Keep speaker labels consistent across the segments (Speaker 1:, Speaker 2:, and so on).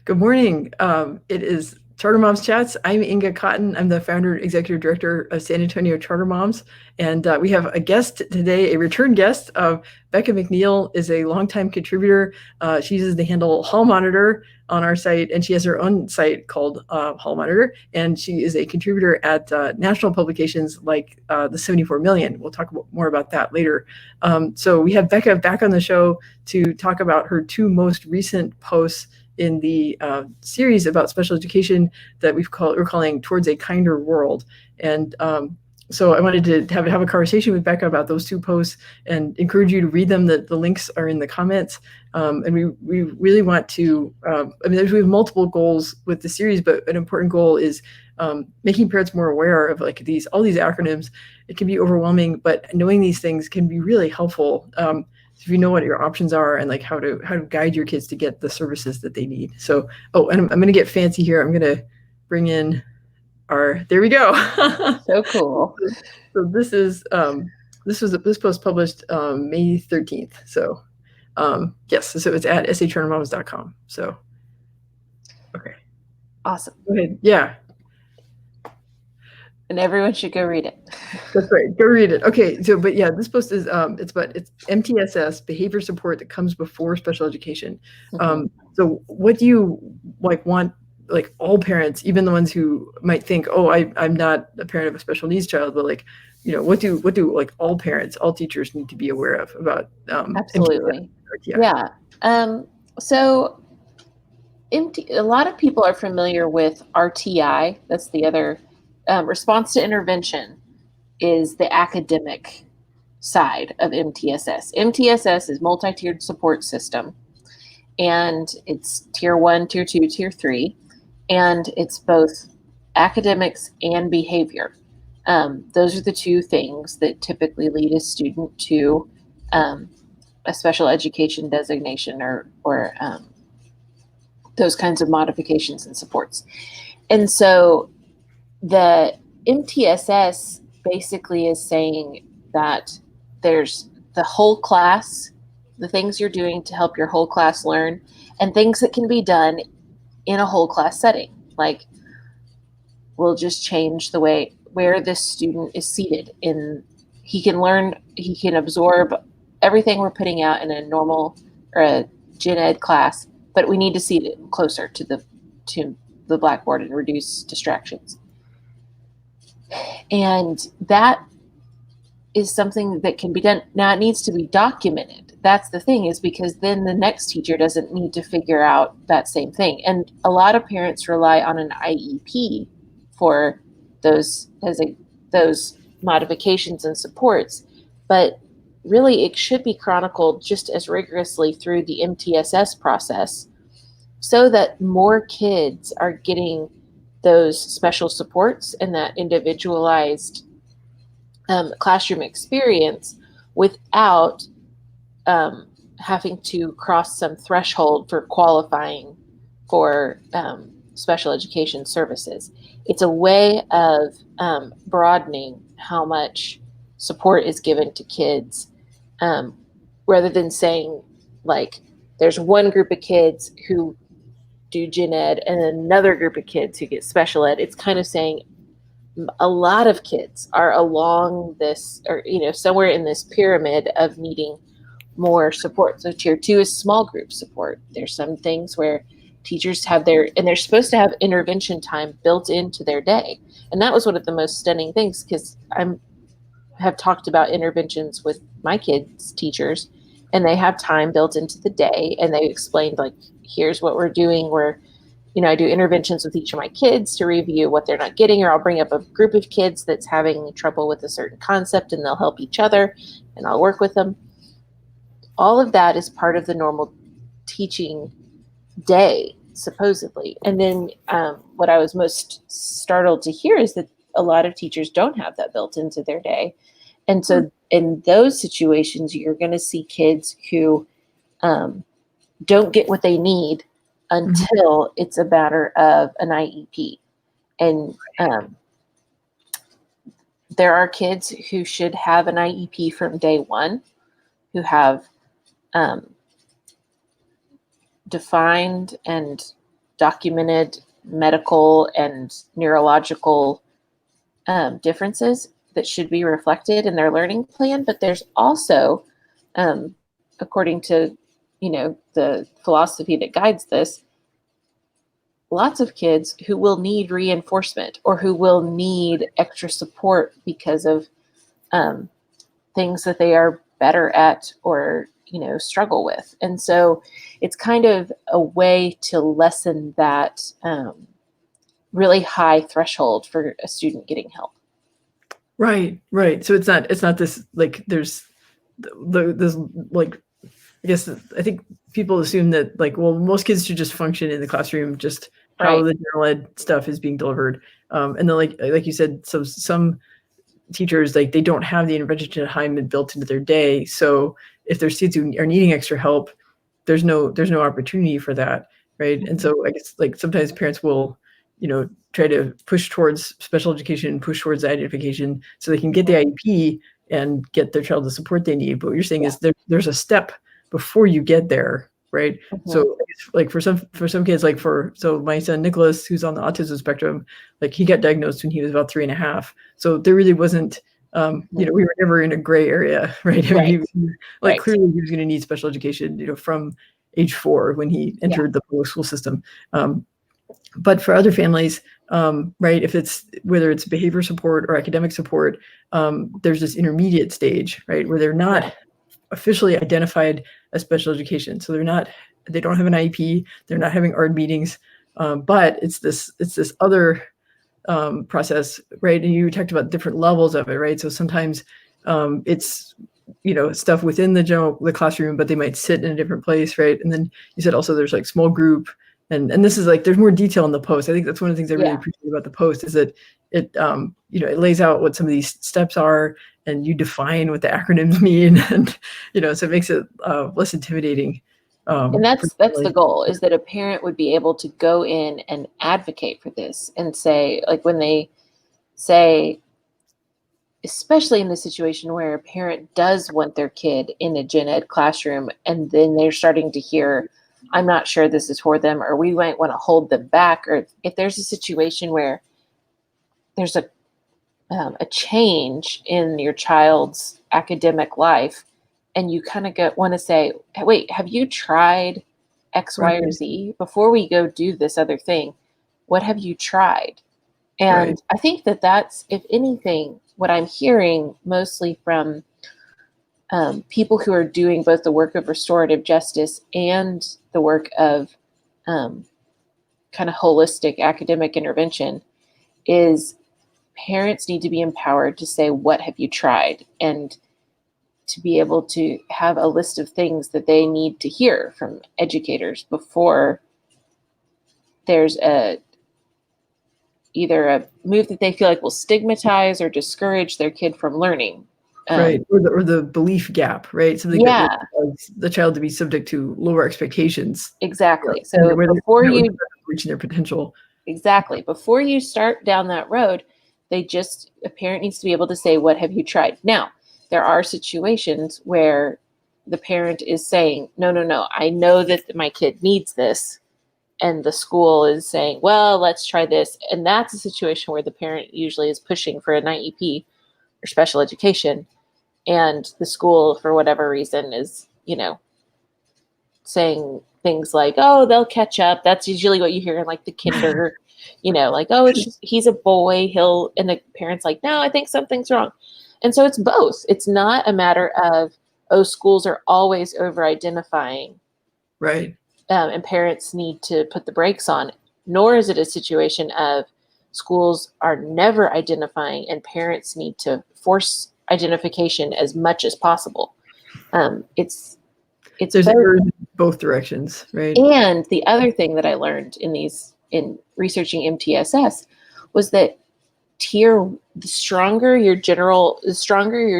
Speaker 1: Good morning. It is Charter Moms Chats. I'm Inga Cotton. I'm the founder and executive director of San Antonio Charter Moms. And we have a guest today, a return guest. Bekah McNeel is a longtime contributor. She uses the handle Hall Monitor on our site, and she has her own site called Hall Monitor. And she is a contributor at national publications like the 74 Million. We'll talk more about that later. So we have Bekah back on the show to talk about her two most recent posts in the series about special education that we're calling Towards a Kinder World. And so I wanted to have a conversation with Bekah about those two posts and encourage you to read them. The links are in the comments. And we really want to, we have multiple goals with the series, but an important goal is making parents more aware of like all these acronyms. It can be overwhelming, but knowing these things can be really helpful. If you know what your options are and like how to guide your kids to get the services that they need. So, and I'm going to get fancy here. I'm going to bring in there we go.
Speaker 2: So cool.
Speaker 1: So this post published May 13th. So yes, so it's at sachartermoms.com. So, okay.
Speaker 2: Awesome.
Speaker 1: Go ahead. Yeah.
Speaker 2: And everyone should go read it.
Speaker 1: That's right. Go read it. Okay. So, but yeah, this post is it's MTSS, behavior support that comes before special education.
Speaker 2: Mm-hmm.
Speaker 1: So what do you want all parents, even the ones who might think, oh, I'm not a parent of a special needs child, but what do like all parents, all teachers need to be aware of about
Speaker 2: Absolutely. MTSS? Yeah. So a lot of people are familiar with RTI. That's the other response to intervention is the academic side of MTSS. MTSS is multi-tiered support system, and it's tier 1, tier 2, tier 3, and it's both academics and behavior. Those are the two things that typically lead a student to a special education designation or those kinds of modifications and supports. And so the MTSS basically is saying that there's the whole class, the things you're doing to help your whole class learn, and things that can be done in a whole class setting. Like, we'll just change the way where this student is seated. He can learn, he can absorb everything we're putting out in a normal or a gen ed class, but we need to seat it closer to the blackboard and reduce distractions. And that is something that can be done. Now, it needs to be documented. That's the thing, is because then the next teacher doesn't need to figure out that same thing. And a lot of parents rely on an IEP for those modifications and supports, but really it should be chronicled just as rigorously through the MTSS process so that more kids are getting those special supports and that individualized classroom experience without having to cross some threshold for qualifying for special education services. It's a way of broadening how much support is given to kids, rather than saying, like, there's one group of kids who do gen ed and another group of kids who get special ed. It's kind of saying a lot of kids are along this, or somewhere in this pyramid of needing more support. So tier 2 is small group support. There's some things where teachers have and they're supposed to have intervention time built into their day. And that was one of the most stunning things, because I have talked about interventions with my kids' teachers, and they have time built into the day, and they explained, like, here's what we're doing. I do interventions with each of my kids to review what they're not getting, or I'll bring up a group of kids that's having trouble with a certain concept, and they'll help each other, and I'll work with them. All of that is part of the normal teaching day, supposedly. And then what I was most startled to hear is that a lot of teachers don't have that built into their day. And so in those situations, you're going to see kids who don't get what they need until it's a matter of an IEP. And there are kids who should have an IEP from day one, who have defined and documented medical and neurological differences that should be reflected in their learning plan, but there's also, according to, the philosophy that guides this, lots of kids who will need reinforcement or who will need extra support because of things that they are better at or, struggle with. And so it's kind of a way to lessen that really high threshold for a student getting help.
Speaker 1: Right. So it's not this, like, there's this, like, I guess I think people assume that, like, well, most kids should just function in the classroom, just how
Speaker 2: Right.
Speaker 1: the general ed stuff is being delivered. And then, like you said, so some teachers, like, they don't have the intervention time built into their day. So if there's students who are needing extra help, there's no opportunity for that, right?
Speaker 2: Mm-hmm.
Speaker 1: And so I guess, like, sometimes parents will, try to push towards special education, push towards identification, so they can get the IEP and get their child the support they need. But what you're saying is there's a step before you get there, right?
Speaker 2: Mm-hmm.
Speaker 1: So, like, for some kids, like, so my son Nicholas, who's on the autism spectrum, like, he got diagnosed when he was about 3.5. So there really wasn't, we were never in a gray area, right? I mean, clearly he was going to need special education, from age 4 when he entered the public school system. But for other families, right, if it's, whether it's behavior support or academic support, there's this intermediate stage, right, where they're not officially identified as special education. So they don't have an IEP, they're not having ARD meetings, but it's this other process, right? And you talked about different levels of it, right? So sometimes it's, stuff within the classroom, but they might sit in a different place, right? And then you said also there's, like, small group, and this is, like, there's more detail in the post. I think that's one of the things I really appreciate about the post, is that it it lays out what some of these steps are, and you define what the acronyms mean, and so it makes it less intimidating.
Speaker 2: And that's the goal, is that a parent would be able to go in and advocate for this and say, like, when they say, especially in the situation where a parent does want their kid in a gen ed classroom, and then they're starting to hear, I'm not sure this is for them, or we might want to hold them back, or if there's a situation where there's a change in your child's academic life, and you kind of want to say, hey, wait, have you tried X, Y, or Z before we go do this other thing? What have you tried? And I think that's, if anything, what I'm hearing mostly from people who are doing both the work of restorative justice and the work of kind of holistic academic intervention, is parents need to be empowered to say, what have you tried? And to be able to have a list of things that they need to hear from educators before there's either a move that they feel like will stigmatize or discourage their kid from learning.
Speaker 1: Right, or the belief gap, right? Something that causes the child to be subject to lower expectations.
Speaker 2: Exactly. So before you
Speaker 1: reaching their potential.
Speaker 2: Exactly. Before you start down that road, a parent needs to be able to say, what have you tried? Now, there are situations where the parent is saying, no, I know that my kid needs this. And the school is saying, well, let's try this. And that's a situation where the parent usually is pushing for an IEP or special education. And the school, for whatever reason, is, saying things like, oh, they'll catch up. That's usually what you hear in, like, the kinder, like, oh, he's a boy. And the parent's like, no, I think something's wrong. And so it's both. It's not a matter of, oh, schools are always over-identifying.
Speaker 1: Right.
Speaker 2: And parents need to put the brakes on, nor is it a situation of schools are never identifying and parents need to force identification as much as possible. It's
Speaker 1: both directions, right?
Speaker 2: And the other thing that I learned in researching MTSS was that the stronger your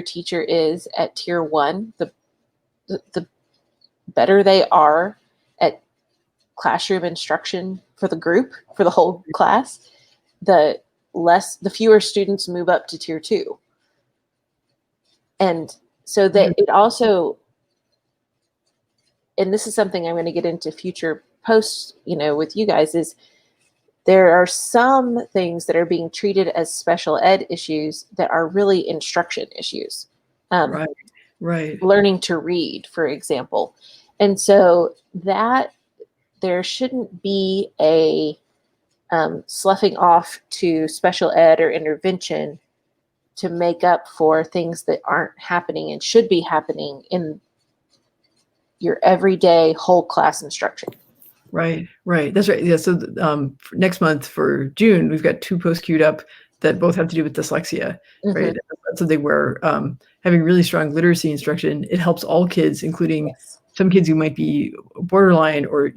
Speaker 2: teacher is at tier 1, the better they are at classroom instruction for the group, for the whole class, the fewer students move up to tier 2. And so that it also, and this is something I'm going to get into future post, with you guys is there are some things that are being treated as special ed issues that are really instruction issues.
Speaker 1: Right.
Speaker 2: Learning to read, for example. And so that there shouldn't be a sloughing off to special ed or intervention to make up for things that aren't happening and should be happening in your everyday whole class instruction.
Speaker 1: Right. That's right. Yeah. So for next month for June, we've got 2 posts queued up that both have to do with dyslexia, right? That's something where having really strong literacy instruction, it helps all kids, including some kids who might be borderline or,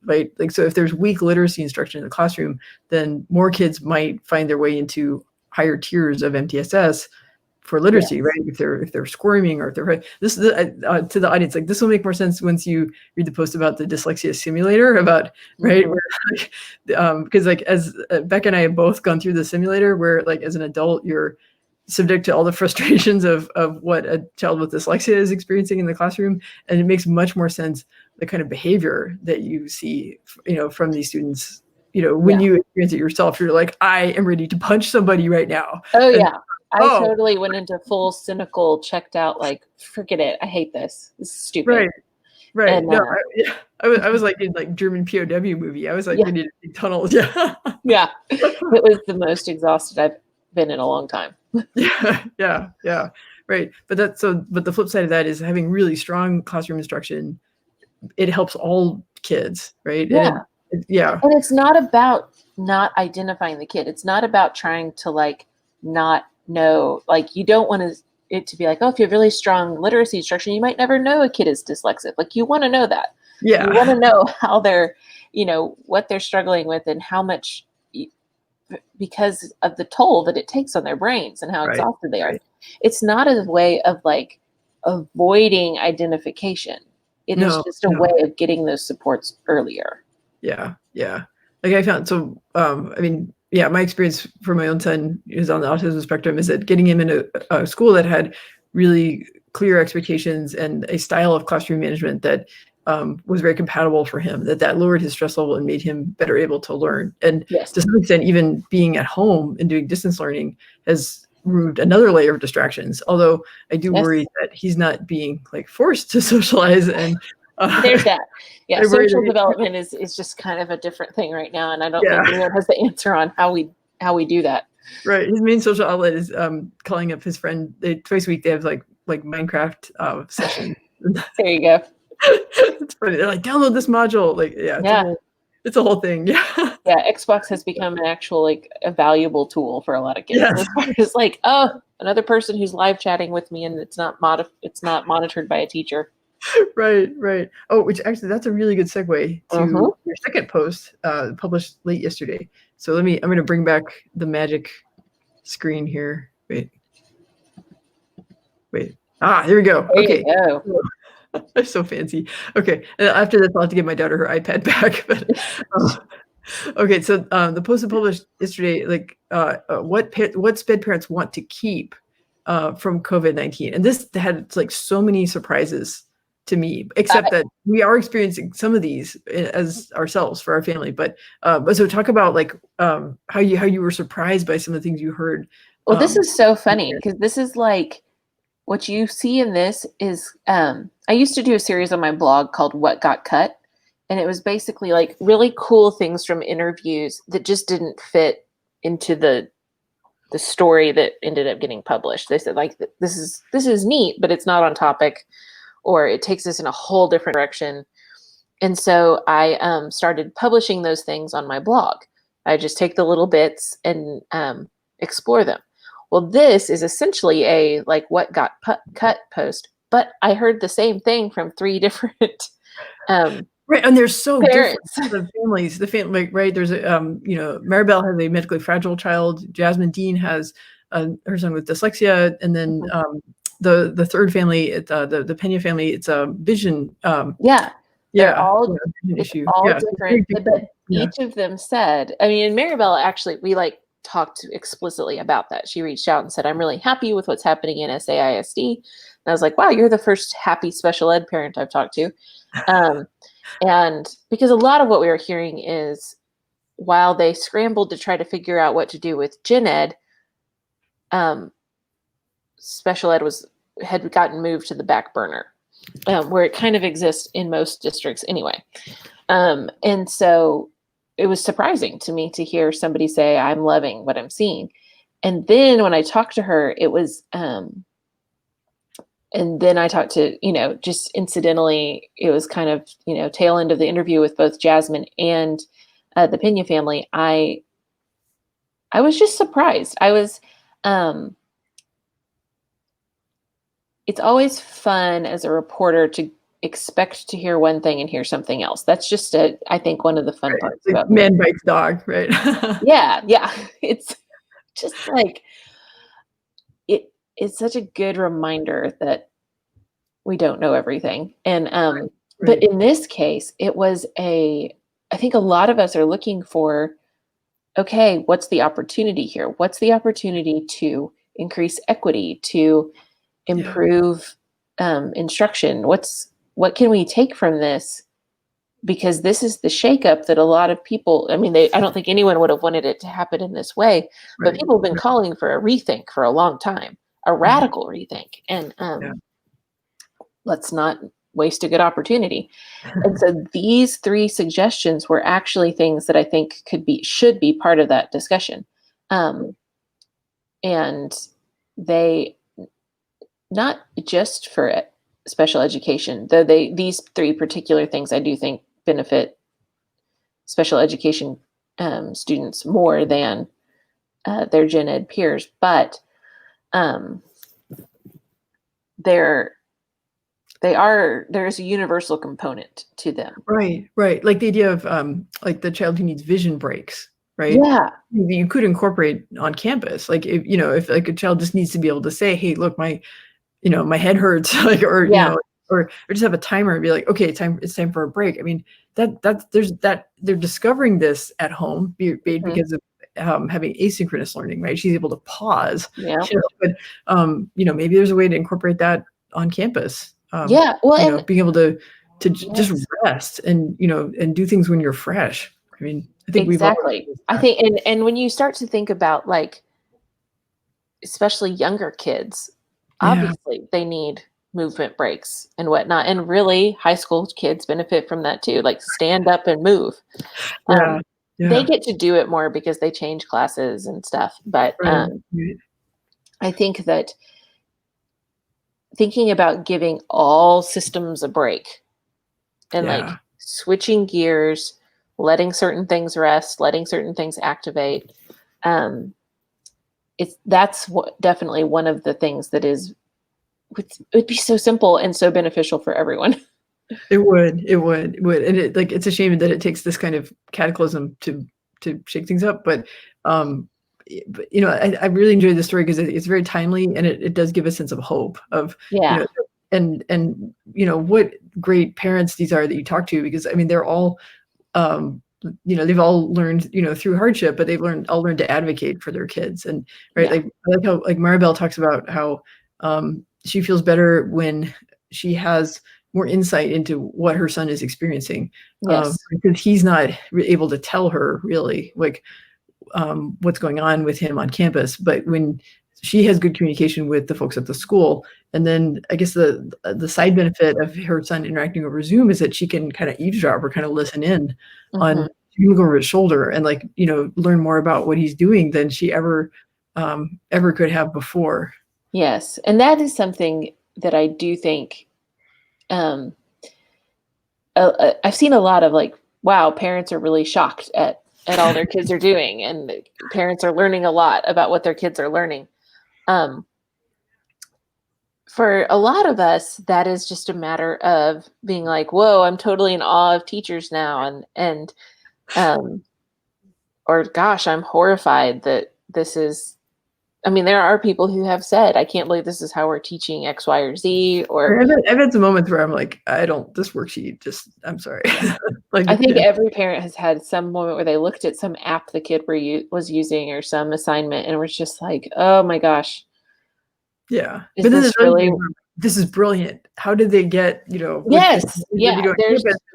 Speaker 1: right? Like, so if there's weak literacy instruction in the classroom, then more kids might find their way into higher tiers of MTSS for literacy, right? If they're squirming or if they're this to the audience, like this will make more sense once you read the post about the dyslexia simulator about right, because like as Becca and I have both gone through the simulator where like as an adult you're subject to all the frustrations of what a child with dyslexia is experiencing in the classroom, and it makes much more sense the kind of behavior that you see, from these students. When you experience it yourself, you're like, I am ready to punch somebody right now.
Speaker 2: Oh yeah. I totally went into full cynical, checked out, like, forget it. I hate this. This is stupid.
Speaker 1: Right.
Speaker 2: And,
Speaker 1: no, I was like in like German POW movie. I was like ready to dig tunnels. Yeah.
Speaker 2: Yeah. It was the most exhausted I've been in a long time.
Speaker 1: Yeah. Right. But the flip side of that is having really strong classroom instruction. It helps all kids, right?
Speaker 2: Yeah.
Speaker 1: And
Speaker 2: it's not about not identifying the kid. It's not about trying to like not know, like you don't want it to be like, oh, if you have really strong literacy instruction, you might never know a kid is dyslexic. Like you want to know that.
Speaker 1: Yeah.
Speaker 2: You want to know how they're, what they're struggling with and how much, because of the toll that it takes on their brains and how exhausted they are. It's not a way of like avoiding identification. It is just a way of getting those supports earlier.
Speaker 1: Yeah. Like I found, my experience for my own son who's on the autism spectrum is that getting him into a school that had really clear expectations and a style of classroom management that was very compatible for him, that lowered his stress level and made him better able to learn. And to some extent, even being at home and doing distance learning has removed another layer of distractions. Although I do worry that he's not being like forced to socialize and
Speaker 2: there's that. Yeah, social development is just kind of a different thing right now, and I don't think anyone has the answer on how we do that.
Speaker 1: Right. His main social outlet is calling up his friend. Twice a week they have like Minecraft sessions.
Speaker 2: There you go.
Speaker 1: It's funny. They're like, download this module. Like, it's a whole thing. Yeah.
Speaker 2: Yeah. Xbox has become an actual like a valuable tool for a lot of kids. Yes. It's like, oh, another person who's live chatting with me, and it's not monitored by a teacher.
Speaker 1: Right. Oh, which actually that's a really good segue to your second post published late yesterday. So I'm going to bring back the magic screen here. Wait. Here we go.
Speaker 2: There
Speaker 1: okay.
Speaker 2: You go.
Speaker 1: I'm so fancy. Okay. And after this, I'll have to give my daughter her iPad back. But okay. So the post published yesterday, like what SPED parents want to keep from COVID-19, and this had like so many surprises to me, except that we are experiencing some of these as ourselves for our family. But so talk about like how you were surprised by some of the things you heard.
Speaker 2: Well, this is so funny because this is like what you see in this is I used to do a series on my blog called What Got Cut, and it was basically like really cool things from interviews that just didn't fit into the story that ended up getting published. They said like this is neat, but it's not on topic, or it takes us in a whole different direction. And so I started publishing those things on my blog. I just take the little bits and explore them. Well, this is essentially a like what got cut post, but I heard the same thing from 3 different
Speaker 1: right, and they're so
Speaker 2: parents.
Speaker 1: Different. The family, right? There's a Maribel has a medically fragile child. Jasmin Dean has her son with dyslexia, and then the third family, the Pena family, it's a vision.
Speaker 2: They're all
Speaker 1: issue.
Speaker 2: All different, but each of them said. I mean, and Maribel actually, we like talked explicitly about that. She reached out and said, "I'm really happy with what's happening in SAISD." And I was like, "Wow, you're the first happy special ed parent I've talked to." And because a lot of what we were hearing is while they scrambled to try to figure out what to do with gen ed, special ed had gotten moved to the back burner, where it kind of exists in most districts anyway. And so it was surprising to me to hear somebody say, I'm loving what I'm seeing. And then when I talked to her, it was, and then I talked to, just incidentally, it was kind of, tail end of the interview with both Jasmin and the Pena family. I was just surprised. I was, it's always fun as a reporter to expect to hear one thing and hear something else. That's just I think one of the fun parts
Speaker 1: Like
Speaker 2: about
Speaker 1: man bites dog, right?
Speaker 2: Yeah. It's just like it's such a good reminder that we don't know everything. And but in this case, it was I think a lot of us are looking for, okay, what's the opportunity here? What's the opportunity to increase equity, to improve instruction? What can we take from this? Because this is the shakeup that a lot of people, I don't think anyone would have wanted it to happen in this way, but people have been calling for a rethink for a long time, a radical rethink. And let's not waste a good opportunity. And so these 3 suggestions were actually things that I think should be part of that discussion. And they, not just for special education, though these 3 particular things I do think benefit special education students more than their gen ed peers, but there's a universal component to them.
Speaker 1: Right. Like the idea of like the child who needs vision breaks, right?
Speaker 2: Yeah.
Speaker 1: You could incorporate on campus, like if like a child just needs to be able to say, hey, look, my head hurts, like, or or just have a timer and be like, okay, it's time for a break. I mean, they're discovering this at home, because of having asynchronous learning, right? She's able to pause.
Speaker 2: Yeah.
Speaker 1: But maybe there's a way to incorporate that on campus.
Speaker 2: Well,
Speaker 1: being able to just rest and and do things when you're fresh. I mean, I think
Speaker 2: exactly. I think, and when you start to think about, like, especially younger kids, obviously they need movement breaks and whatnot. And really, high school kids benefit from that too, like stand up and move. They get to do it more because they change classes and stuff. But I think that thinking about giving all systems a break and like switching gears, letting certain things rest, letting certain things activate, that's definitely one of the things that would be so simple and so beneficial for everyone.
Speaker 1: It would, and it's a shame that it takes this kind of cataclysm to shake things up. But I really enjoyed this story because it's very timely, and it does give a sense of hope of and what great parents these are that you talk to, because I mean they're all they've all learned through hardship, but they've all learned to advocate for their kids. And like I like how like Maribel talks about how she feels better when she has more insight into what her son is experiencing, because he's not able to tell her really like what's going on with him on campus. But when she has good communication with the folks at the school, and then I guess the side benefit of her son interacting over Zoom is that she can kind of eavesdrop or kind of listen in on, she can look over his shoulder and like learn more about what he's doing than she ever could have before.
Speaker 2: Yes, and that is something that I do think. I've seen a lot of like, wow, parents are really shocked at all their kids are doing, and parents are learning a lot about what their kids are learning. For a lot of us, that is just a matter of being like, whoa, I'm totally in awe of teachers now, and or gosh, I'm horrified that this is. I mean, there are people who have said, I can't believe this is how we're teaching X, Y, or Z. Or
Speaker 1: I've had some moments where I'm like, this worksheet just, I'm sorry. Like,
Speaker 2: I think every parent has had some moment where they looked at some app the kid was using or some assignment and was just like, oh my gosh.
Speaker 1: Yeah.
Speaker 2: Is this really
Speaker 1: this is brilliant. How did they get,
Speaker 2: Yes, yeah,
Speaker 1: and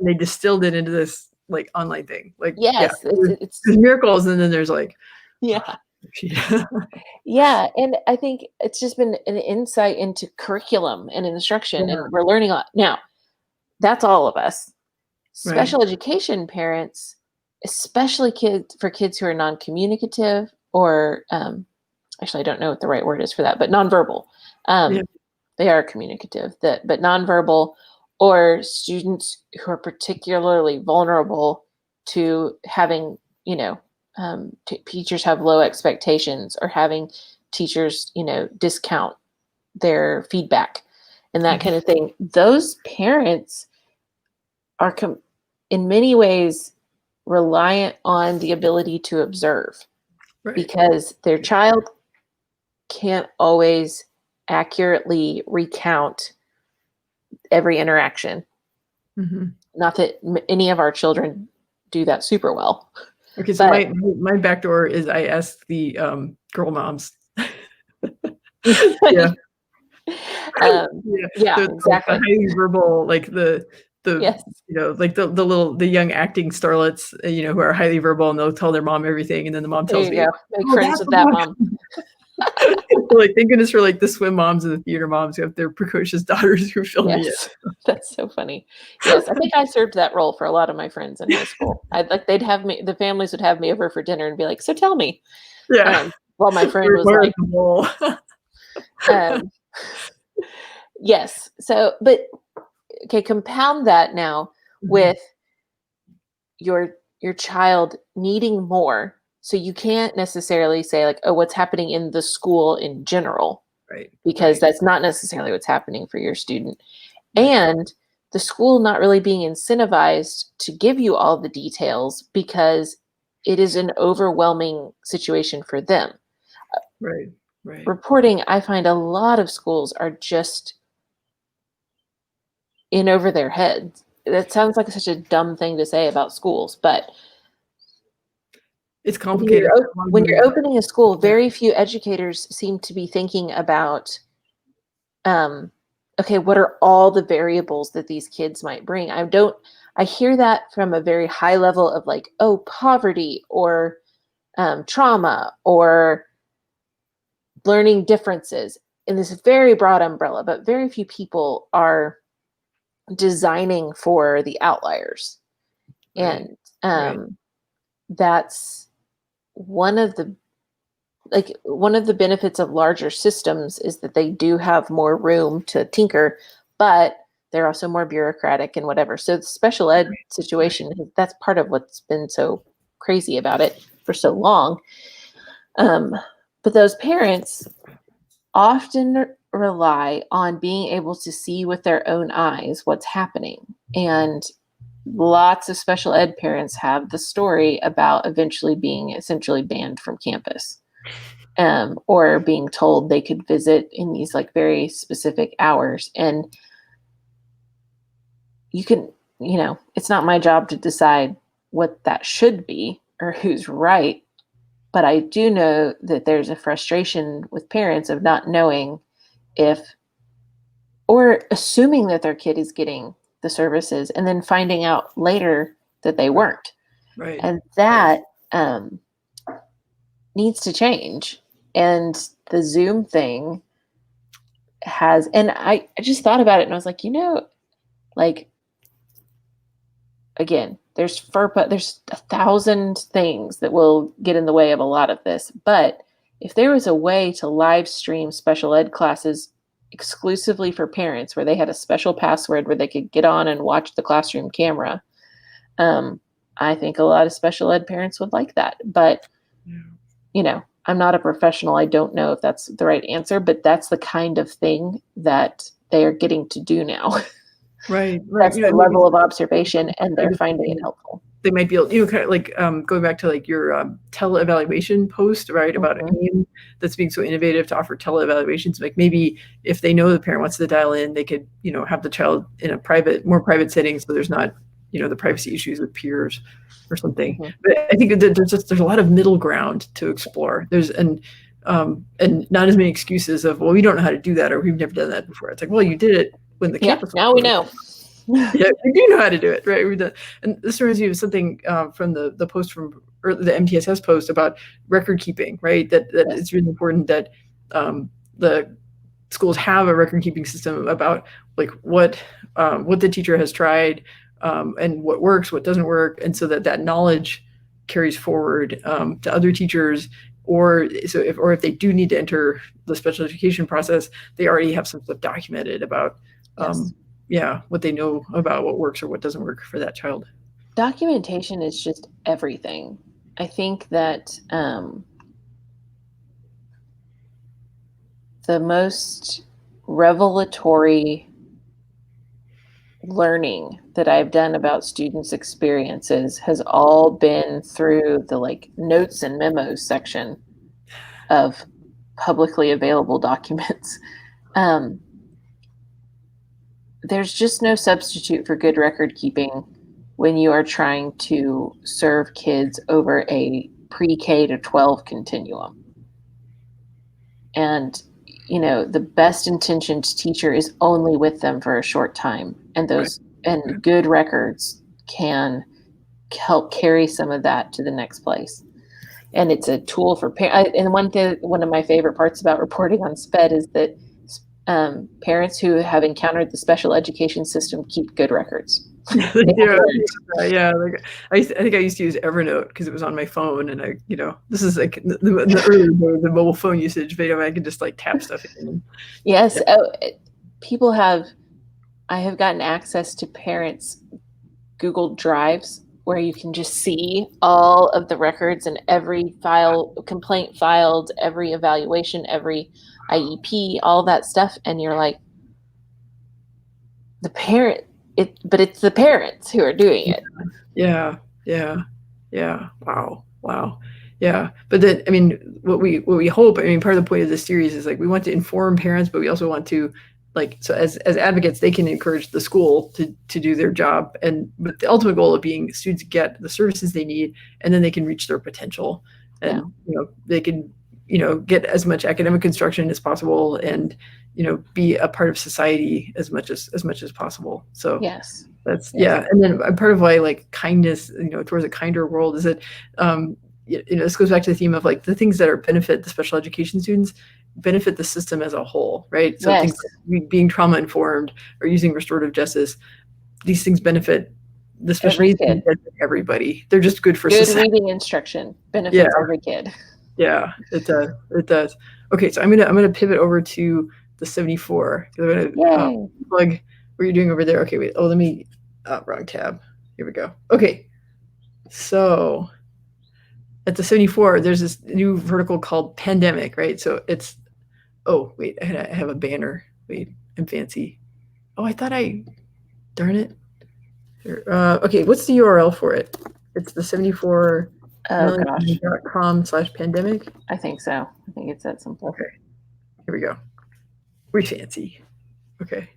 Speaker 1: they distilled it into this like online thing. Like,
Speaker 2: yes,
Speaker 1: there's miracles, and then there's like,
Speaker 2: yeah. Yeah, and I think it's just been an insight into curriculum and instruction, and we're learning now. That's all of us. Special education parents, especially for kids who are non-communicative, or actually I don't know what the right word is for that, but nonverbal. They are communicative, but nonverbal, or students who are particularly vulnerable to having, teachers have low expectations, or having teachers, discount their feedback and that kind of thing. Those parents are in many ways reliant on the ability to observe, because their child can't always accurately recount every interaction. Not that any of our children do that super well.
Speaker 1: Okay, so my backdoor is I ask the girl moms.
Speaker 2: Yeah, exactly.
Speaker 1: Highly verbal, like the
Speaker 2: yes.
Speaker 1: Like the young acting starlets, who are highly verbal, and they'll tell their mom everything, and then the mom tells me,
Speaker 2: make friends with that mom.
Speaker 1: Like, thank goodness for like the swim moms and the theater moms who have their precocious daughters who fill me in.
Speaker 2: That's so funny. Yes, I think I served that role for a lot of my friends in high school. They'd have me, the families would have me over for dinner and be like, "So tell me." While my friend was like, yes. So, but okay, compound that now with your child needing more. So you can't necessarily say like, oh, what's happening in the school in general, because that's not necessarily what's happening for your student. And the school not really being incentivized to give you all the details, because it is an overwhelming situation for them. Reporting, I find a lot of schools are just in over their heads. That sounds like such a dumb thing to say about schools, but
Speaker 1: it's complicated.
Speaker 2: When you're opening a school, very few educators seem to be thinking about, okay, what are all the variables that these kids might bring? I hear that from a very high level of like, oh, poverty, or trauma, or learning differences, in this very broad umbrella, but very few people are designing for the outliers. And that's one of the benefits of larger systems, is that they do have more room to tinker, but they're also more bureaucratic and whatever. So the special ed situation, that's part of what's been so crazy about it for so long. But those parents often rely on being able to see with their own eyes what's happening. And lots of special ed parents have the story about eventually being essentially banned from campus, or being told they could visit in these like very specific hours. And you can, it's not my job to decide what that should be or who's right. But I do know that there's a frustration with parents of not knowing or assuming that their kid is getting the services, and then finding out later that they weren't. And that needs to change. And the Zoom thing and I just thought about it, and I was like, like, again, there's FERPA, there's 1,000 things that will get in the way of a lot of this. But if there was a way to live stream special ed classes exclusively for parents, where they had a special password where they could get on and watch the classroom camera, I think a lot of special ed parents would like that. But, I'm not a professional. I don't know if that's the right answer, but that's the kind of thing that they are getting to do now. That's the level of observation, and they're finding it helpful.
Speaker 1: They might be able, kind of like going back to like your tele-evaluation post, about AIM, that's being so innovative to offer tele-evaluations. Like, maybe if they know the parent wants to dial in, they could, have the child in a more private setting, so there's not, the privacy issues with peers or something. But I think that there's a lot of middle ground to explore. and not as many excuses of, well, we don't know how to do that, or we've never done that before. It's like, well, you did it when the campus was
Speaker 2: now we
Speaker 1: closed.
Speaker 2: know.
Speaker 1: Yeah, we do know how to do it, right? And this reminds me of something from the post from, or the MTSS post about record keeping, right? That
Speaker 2: Yes.
Speaker 1: It's really important that the schools have a record keeping system about like what the teacher has tried, and what works, what doesn't work, and so that knowledge carries forward to other teachers, or if they do need to enter the special education process, they already have some stuff documented about what they know about what works or what doesn't work for that child.
Speaker 2: Documentation is just everything. I think that the most revelatory learning that I've done about students' experiences has all been through the like notes and memos section of publicly available documents. There's just no substitute for good record keeping when you are trying to serve kids over a pre-K to 12 continuum. And the best intentioned teacher is only with them for a short time, and and good records can help carry some of that to the next place. And it's a tool for parents. And one of my favorite parts about reporting on SPED is that parents who have encountered the special education system keep good records.
Speaker 1: Yeah, like I think I used to use Evernote because it was on my phone, and this is like the early days of mobile phone usage, but I could just like tap stuff in.
Speaker 2: Yes. I have gotten access to parents' Google Drives where you can just see all of the records and every complaint filed, every evaluation, every IEP, all that stuff, and you're like, but it's the parents who are doing it.
Speaker 1: Yeah. Wow. Yeah. But then, what we hope, part of the point of this series is like, we want to inform parents, but we also want to, like, so as advocates, they can encourage the school to do their job. But the ultimate goal of being students get the services they need, and then they can reach their potential, and, they can, get as much academic instruction as possible, and, be a part of society as much as possible. So
Speaker 2: yes.
Speaker 1: That's and then part of why, like, kindness, towards a kinder world is that, this goes back to the theme of like the things that benefit the special education students benefit the system as a whole, right? So things like being trauma informed or using restorative justice, these things benefit the special needs kid. Everybody. They're just good for society.
Speaker 2: Reading instruction benefits every kid.
Speaker 1: Yeah, it does. It does. Okay, so I'm gonna pivot over to the 74. I'm gonna plug what you're doing over there. Okay, wait. Oh, let me. Wrong tab. Here we go. Okay, so at the 74, there's this new vertical called pandemic, right? So it's. Oh wait, I have a banner. Wait, I'm fancy. Oh, darn it. Okay, what's the URL for it? It's the 74. .com/pandemic.
Speaker 2: I think so. I think it's that simple.
Speaker 1: Okay, here we go. We fancy. Okay.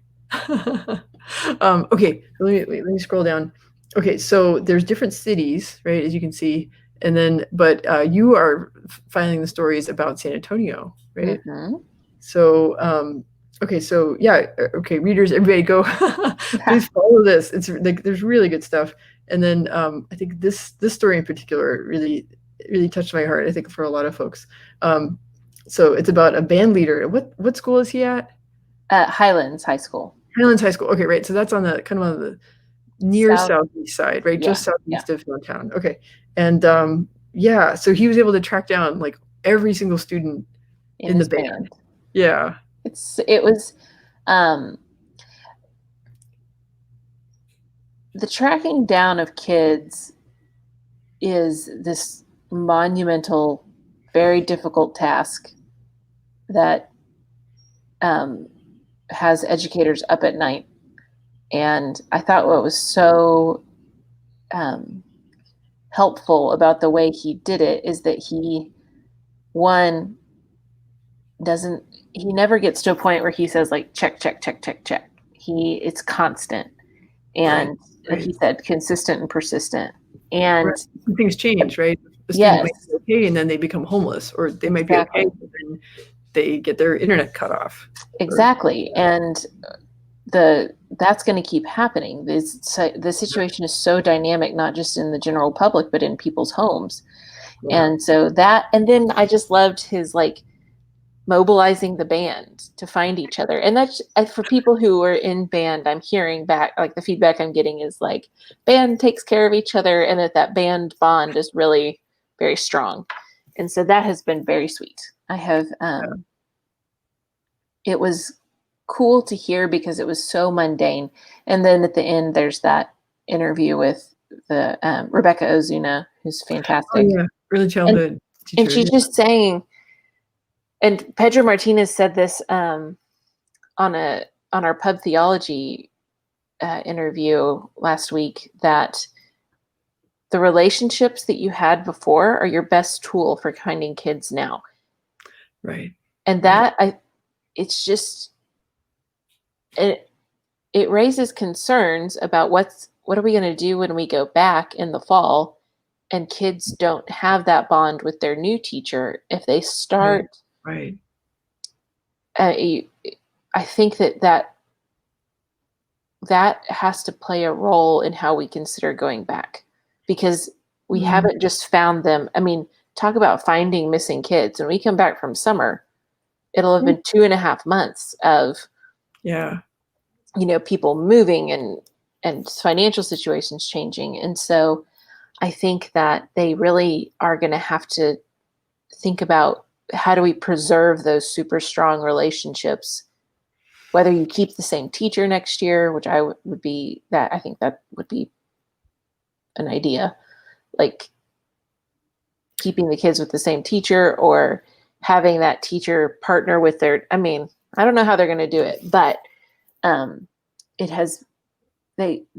Speaker 1: Okay. Let me scroll down. Okay, so there's different cities, right, as you can see, and then but you are filing the stories about San Antonio, right?
Speaker 2: Mm-hmm.
Speaker 1: So okay, so okay, readers, everybody go. Please follow this. It's like there's really good stuff. And then I think this story in particular really touched my heart, I think, for a lot of folks. So it's about a band leader. What school is he at?
Speaker 2: Highlands High School.
Speaker 1: Highlands High School. Okay, right. So that's on the near southeast side, right? Just southeast of downtown. Okay. And so he was able to track down like every single student in the band. Yeah.
Speaker 2: It was the tracking down of kids is this monumental, very difficult task that has educators up at night. And I thought what was so helpful about the way he did it is that he never gets to a point where he says like check. It's constant. And like he said, consistent and persistent. And
Speaker 1: things change, right?
Speaker 2: Yes.
Speaker 1: okay, and then they become homeless, or they might be okay, but then they get their internet cut off.
Speaker 2: Exactly. And that's going to keep happening. The situation is so dynamic, not just in the general public, but in people's homes.
Speaker 1: Yeah.
Speaker 2: And so and then I just loved his like mobilizing the band to find each other. And that's for people who are in band, I'm hearing back, like the feedback I'm getting is like band takes care of each other, and that band bond is really very strong. And so that has been very sweet. I have, it was cool to hear because it was so mundane. And then at the end, there's that interview with the Rebecca Ozuna, who's fantastic.
Speaker 1: Oh, yeah. Early childhood teacher.
Speaker 2: And she's just saying, and Pedro Martinez said this on our pub theology interview last week, that the relationships that you had before are your best tool for finding kids now.
Speaker 1: Right.
Speaker 2: And that it's just it raises concerns about what are we going to do when we go back in the fall and kids don't have that bond with their new teacher if they start.
Speaker 1: Right.
Speaker 2: I think that has to play a role in how we consider going back, because we haven't just found them. I mean, talk about finding missing kids. When we come back from summer, it'll have been 2.5 months of, people moving and financial situations changing. And so I think that they really are going to have to think about, how do we preserve those super strong relationships, whether you keep the same teacher next year, which I think that would be an idea, like keeping the kids with the same teacher, or having that teacher partner with I don't know how they're going to do it, but the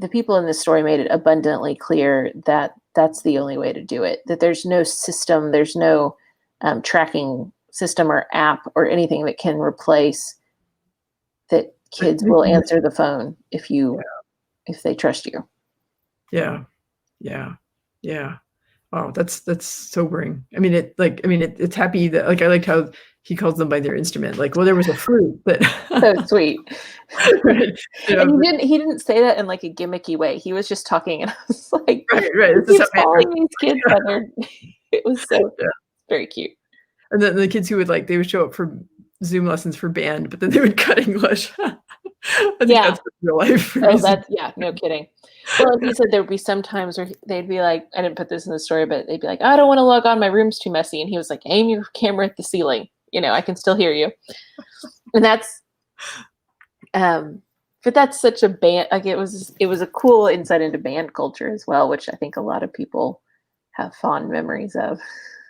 Speaker 2: people in this story made it abundantly clear that that's the only way to do it, that there's no system, there's no tracking system or app or anything that can replace that. Kids will answer the phone if they trust you. Yeah.
Speaker 1: Wow, that's sobering. It's happy that, like, I liked how he calls them by their instrument. Like, well, there was a fruit that
Speaker 2: so sweet.
Speaker 1: Right.
Speaker 2: And he didn't say that in like a gimmicky way. He was just talking, and I was like,
Speaker 1: right.
Speaker 2: He's calling these kids by their. It was so very cute.
Speaker 1: And then the kids who they would show up for Zoom lessons for band, but then they would cut English. I think that's real life.
Speaker 2: No kidding. Well, he said there would be some times where they'd be like, I didn't put this in the story, but they'd be like, I don't want to log on, my room's too messy. And he was like, aim your camera at the ceiling. I can still hear you. And that's, but that's such a band, like it was a cool insight into band culture as well, which I think a lot of people have fond memories of.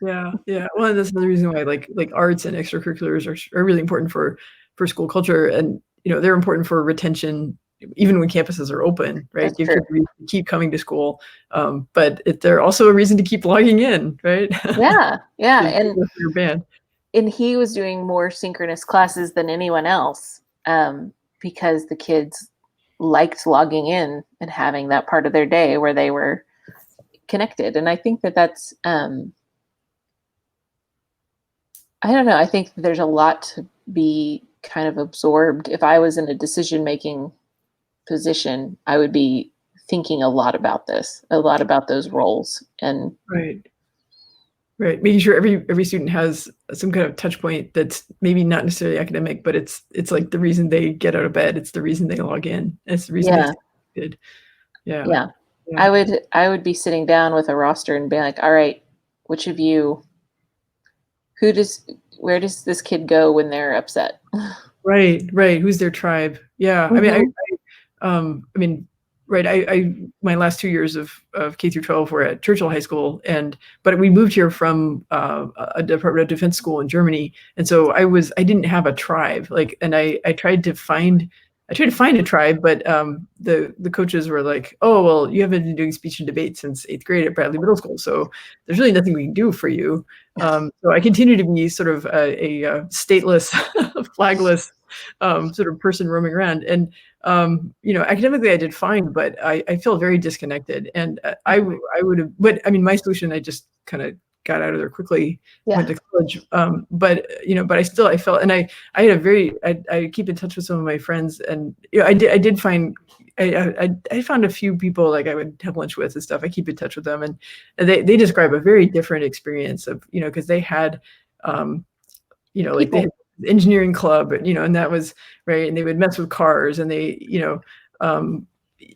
Speaker 1: Yeah. Well, that's another reason why like arts and extracurriculars are really important for school culture, and they're important for retention, even when campuses are open, right? You can keep coming to school, but they're also a reason to keep logging in, right?
Speaker 2: Yeah.
Speaker 1: And your band.
Speaker 2: And he was doing more synchronous classes than anyone else, because the kids liked logging in and having that part of their day where they were connected. And I think that's, I don't know. I think there's a lot to be kind of absorbed. If I was in a decision-making position, I would be thinking a lot about those roles. And
Speaker 1: right. Making sure every student has some kind of touch point that's maybe not necessarily academic, but it's like the reason they get out of bed. It's the reason they log in. It's the reason they good. Yeah.
Speaker 2: I would be sitting down with a roster and be like, all right, which of you, where does this kid go when they're upset?
Speaker 1: Right. Who's their tribe? Yeah.
Speaker 2: Mm-hmm.
Speaker 1: I my last 2 years of K through 12 were at Churchill High School, but we moved here from a Department of Defense school in Germany, and so I didn't have a tribe. And I tried to find a tribe, but the coaches were like, "Oh, well, you haven't been doing speech and debate since 8th grade at Bradley Middle School, so there's really nothing we can do for you." So I continue to be sort of a stateless, flagless sort of person roaming around, and academically I did fine, but I feel very disconnected, and I would have. But my solution, I just kind of got out of there quickly,
Speaker 2: Yeah.
Speaker 1: went to college. But I felt, and I had I keep in touch with some of my friends, and I did find, I found a few people like I would have lunch with and stuff. I keep in touch with them, and they describe a very different experience of, because they had, like they had engineering club, and that was right. And they would mess with cars, and they,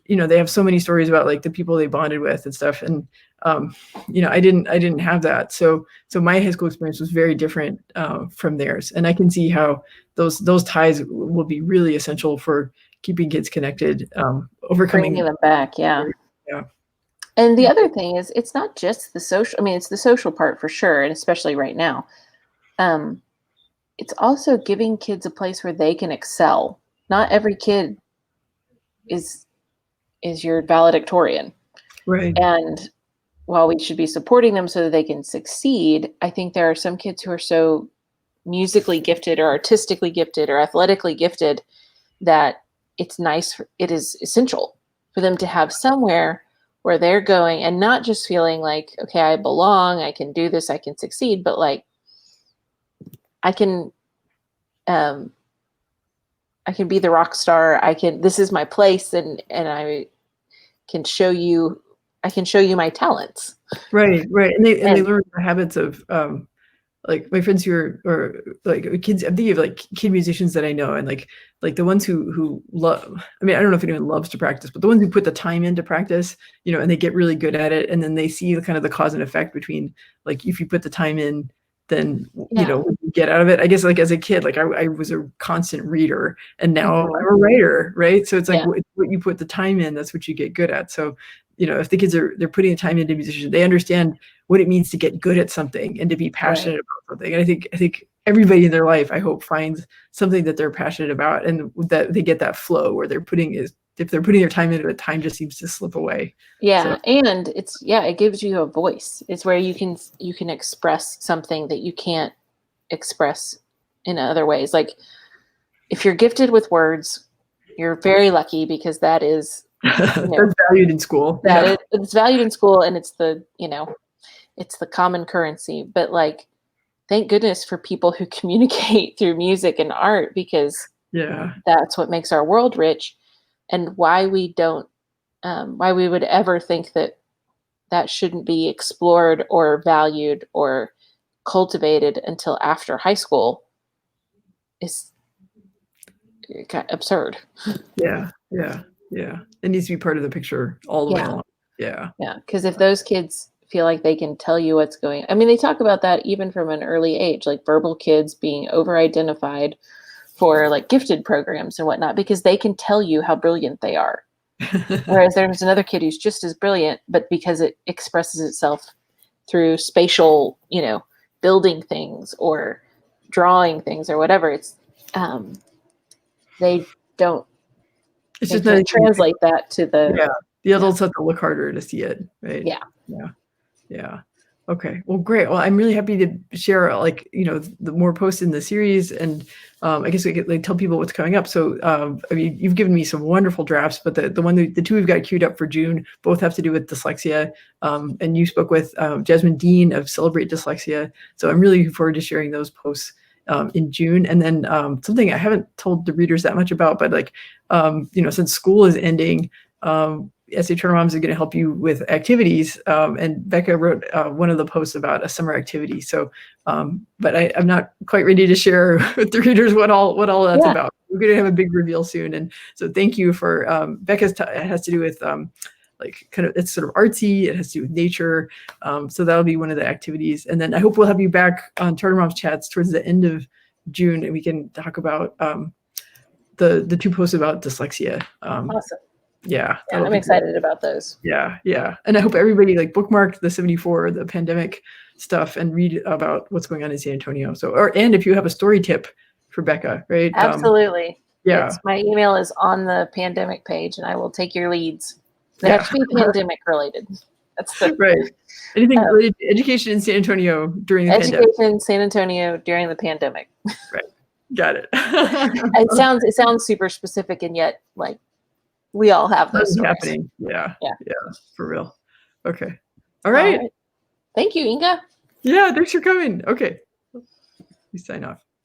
Speaker 1: they have so many stories about like the people they bonded with and stuff. And, I didn't have that. So my high school experience was very different from theirs. And I can see how those ties will be really essential for keeping kids connected, overcoming
Speaker 2: bringing them back. Yeah.
Speaker 1: Yeah.
Speaker 2: And the other thing is, it's not just the social, I mean, it's the social part for sure. And especially right now, it's also giving kids a place where they can excel. Not every kid is your valedictorian.
Speaker 1: Right.
Speaker 2: And while we should be supporting them so that they can succeed, I think there are some kids who are so musically gifted or artistically gifted or athletically gifted that it is essential for them to have somewhere where they're going and not just feeling like, okay, I belong, I can do this, I can succeed, but like, I can be the rock star. This is my place, and I can show you my talents.
Speaker 1: Right. And they learn the habits of, like my friends who are like kids. I'm thinking of like kid musicians that I know, and like the ones who love. I mean, I don't know if anyone loves to practice, but the ones who put the time into practice, and they get really good at it, and then they see the kind of the cause and effect between, like, if you put the time in, then what you get out of it. I guess like as a kid, like I was a constant reader, and now I'm a writer, right? So it's like what you put the time in, that's what you get good at. So if the kids they're putting the time into musician, they understand what it means to get good at something and to be passionate about something. And I think everybody in their life, I hope, finds something that they're passionate about, and that they get that flow where if they're putting their time into it, time just seems to slip away.
Speaker 2: Yeah. So. And it gives you a voice. It's where you can express something that you can't express in other ways. Like if you're gifted with words, you're very lucky, because that is
Speaker 1: that's valued in school.
Speaker 2: It's valued in school, and it's the common currency. But like, thank goodness for people who communicate through music and art, because that's what makes our world rich. And why we would ever think that shouldn't be explored or valued or cultivated until after high school is kind of absurd.
Speaker 1: Yeah. It needs to be part of the picture all the way along. Yeah.
Speaker 2: Because if those kids feel like they can tell you what's going on, I mean, they talk about that even from an early age, like verbal kids being over-identified for like gifted programs and whatnot, because they can tell you how brilliant they are. Whereas there's another kid who's just as brilliant, but because it expresses itself through spatial, building things or drawing things or whatever, it's they don't translate that to
Speaker 1: the adults have to look harder to see it, right? Yeah. Okay. Well, great. Well, I'm really happy to share, like, the more posts in the series, and I guess we could like tell people what's coming up. So, I mean, you've given me some wonderful drafts, but the two we've got queued up for June both have to do with dyslexia. And you spoke with Jasmin Dean of Celebrate Dyslexia. So I'm really looking forward to sharing those posts in June. And then something I haven't told the readers that much about, but like, since school is ending, SA Turner Moms is going to help you with activities. And Bekah wrote one of the posts about a summer activity. So, but I'm not quite ready to share with the readers what all that's about. We're going to have a big reveal soon. And so thank you for Bekah's has to do with like kind of, it's sort of artsy. It has to do with nature. So that'll be one of the activities. And then I hope we'll have you back on Turner Moms Chats towards the end of June, and we can talk about the two posts about dyslexia.
Speaker 2: Awesome.
Speaker 1: Yeah,
Speaker 2: I'm excited about those.
Speaker 1: Yeah. And I hope everybody like bookmarked the 74, the pandemic stuff, and read about what's going on in San Antonio. So, and if you have a story tip for Bekah, right?
Speaker 2: Absolutely. My email is on the pandemic page, and I will take your leads. They have to be pandemic related. That's
Speaker 1: right. Anything related to education in San Antonio during the pandemic.
Speaker 2: Education in San Antonio during the pandemic.
Speaker 1: Right. Got it.
Speaker 2: It sounds super specific, and yet like we all have those stories
Speaker 1: happening. Yeah, for real. Okay. All right.
Speaker 2: Thank you, Inga.
Speaker 1: Yeah, thanks for coming. Okay. You sign off.